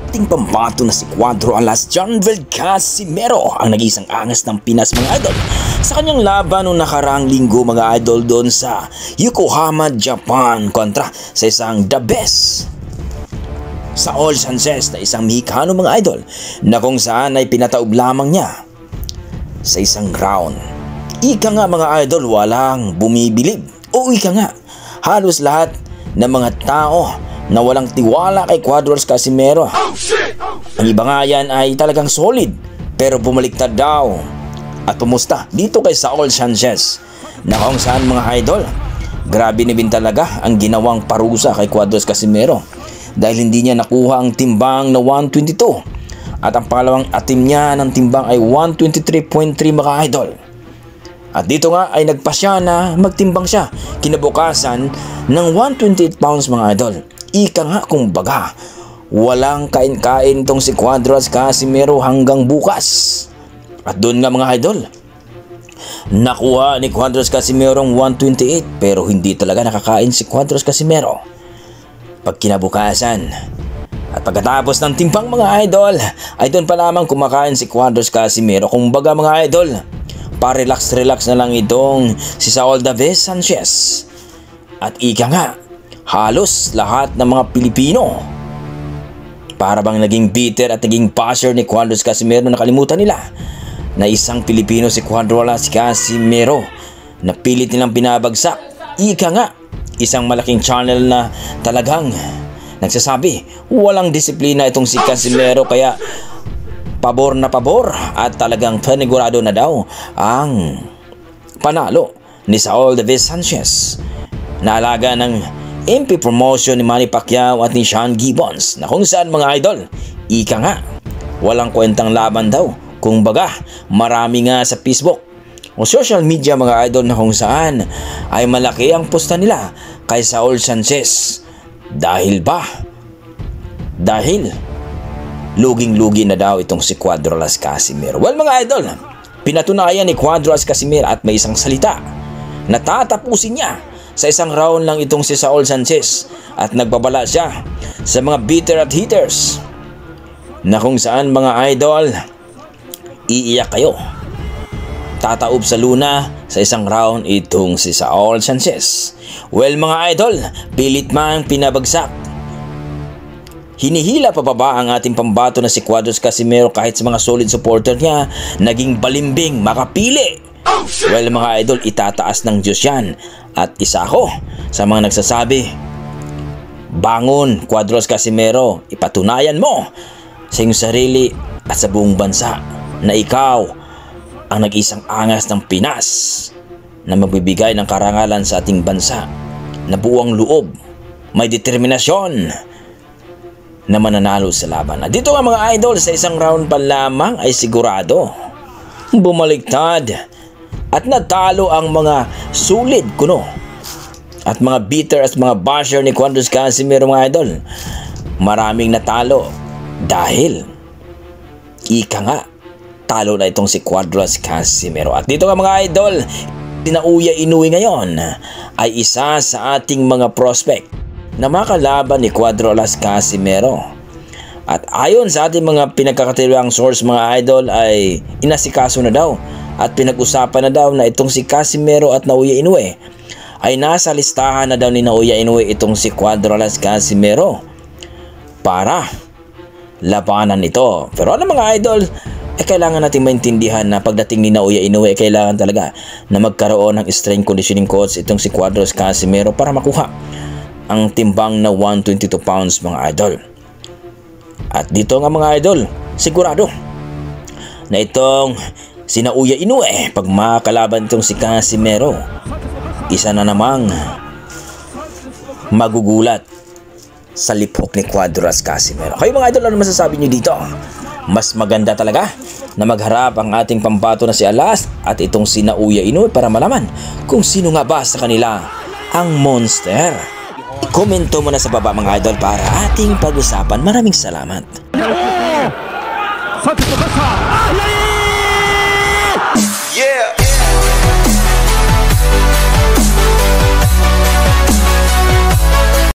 ating pambato na si Cuadro Alas Janvel Casimero ang nag-isang angas ng Pinas mga idol sa kanyang laban noong nakaraang linggo mga idol doon sa Yokohama, Japan kontra sa isang the best Saul Sanchez na isang Mexicano mga idol na kung saan ay pinataob lamang niya sa isang round. Ika nga mga idol, walang bumibilib o ika nga halos lahat ng mga tao na walang tiwala kay Cuadro Alas Casimero. Ang iba nga yan ay talagang solid pero bumaliktad daw at pumusta dito kay Saul Sanchez na kung saan mga idol, grabe na din talaga ang ginawang parusa kay Cuadro Alas Casimero dahil hindi niya nakuha ang timbang na 122 at ang pangalawang atim niya ng timbang ay 123.3 mga idol. At dito nga ay nagpasya na magtimbang siya kinabukasan ng 128 pounds mga idol. Ika nga kung baga, walang kain-kain tong si Cuadro Alas Casimero hanggang bukas. At doon nga mga idol, nakuha ni Cuadro Alas Casimero ang 128 pero hindi talaga nakakain si Cuadro Alas Casimero. Pag kinabukasan at pagkatapos ng timbang mga idol, ay doon pa lamang kumakain si Cuadro Alas Casimero. Kung baga mga idol, pa-relax na lang itong si Saul Davis Sanchez. At ika nga, halos lahat ng mga Pilipino para bang naging bitter at naging basher ni Cuadro Alas Casimero. Nakalimutan nila na isang Pilipino si Cuadro Alas Casimero na pilit nilang pinabagsak. Ika nga, isang malaking channel na talagang nagsasabi walang disiplina itong si Casimero kaya pabor na pabor at talagang panigurado na daw ang panalo ni Saul Davis Sanchez na alaga ng MP promotion ni Manny Pacquiao at ni Sean Gibbons na kung saan mga idol, ika nga, walang kwentang laban daw. Kung baga, marami nga sa Facebook o social media mga idol na kung saan ay malaki ang posta nila kay Saul Sanchez. Dahil ba? Dahil luging-lugi na daw itong si Cuadro Alas Casimero. Well mga idol, pinatunayan ni Cuadro Alas Casimero at may isang salita na tatapusin niya sa isang round lang itong si Saul Sanchez at nagbabala siya sa mga bitter at hitters na kung saan mga idol, iiyak kayo. Tataob sa luna sa isang round itong si Saul Sanchez. Well mga idol, pilit mang pinabagsak. Hinihila pababa ang ating pambato na si Cuadro Alas Casimero kahit sa mga solid supporter niya, naging balimbing makapili. Well mga idol, itataas ng Diyos yan. At isa ako sa mga nagsasabi, bangon Cuadro Alas Casimero, ipatunayan mo sa iyong sarili at sa buong bansa na ikaw ang nag-isang angas ng Pinas na magbibigay ng karangalan sa ating bansa na buwang loob, may determinasyon na mananalo sa laban. At dito nga mga idol, sa isang round pa lamang ay sigurado bumaliktad at natalo ang mga sulit kuno at mga bitter at mga basher ni Cuadro Alas Casimero mga idol. Maraming natalo dahil ika nga, talo na itong si Cuadro Alas Casimero. At dito nga mga idol, Tinauya Inoue ngayon ay isa sa ating mga prospect na makalaban ni Cuadro Alas Casimero. At ayon sa ating mga pinagkakatiwang source mga idol ay inasikaso na daw at pinag-usapan na daw na itong si Casimero at Naoya Inoue ay nasa listahan na daw ni Naoya Inoue itong si Cuadro Alas Casimero para labanan ito. Pero ano mga idol, kailangan natin maintindihan na pagdating ni Naoya Inoue kailangan talaga na magkaroon ng strength conditioning coach itong si Cuadro Alas Casimero para makuha ang timbang na 122 pounds mga idol. At dito nga mga idol, sigurado na itong si Naoya Inoue pag makakalaban itong si Casimero, isa na namang magugulat sa liphok ni Cuadro Alas Casimero. Kayo mga idol, ano masasabi nyo dito? Mas maganda talaga na magharap ang ating pambato na si Alas at itong si Naoya Inoue para malaman kung sino nga ba sa kanila ang monster. Komento mo na sa baba mga idol para ating pag-usapan. Maraming salamat.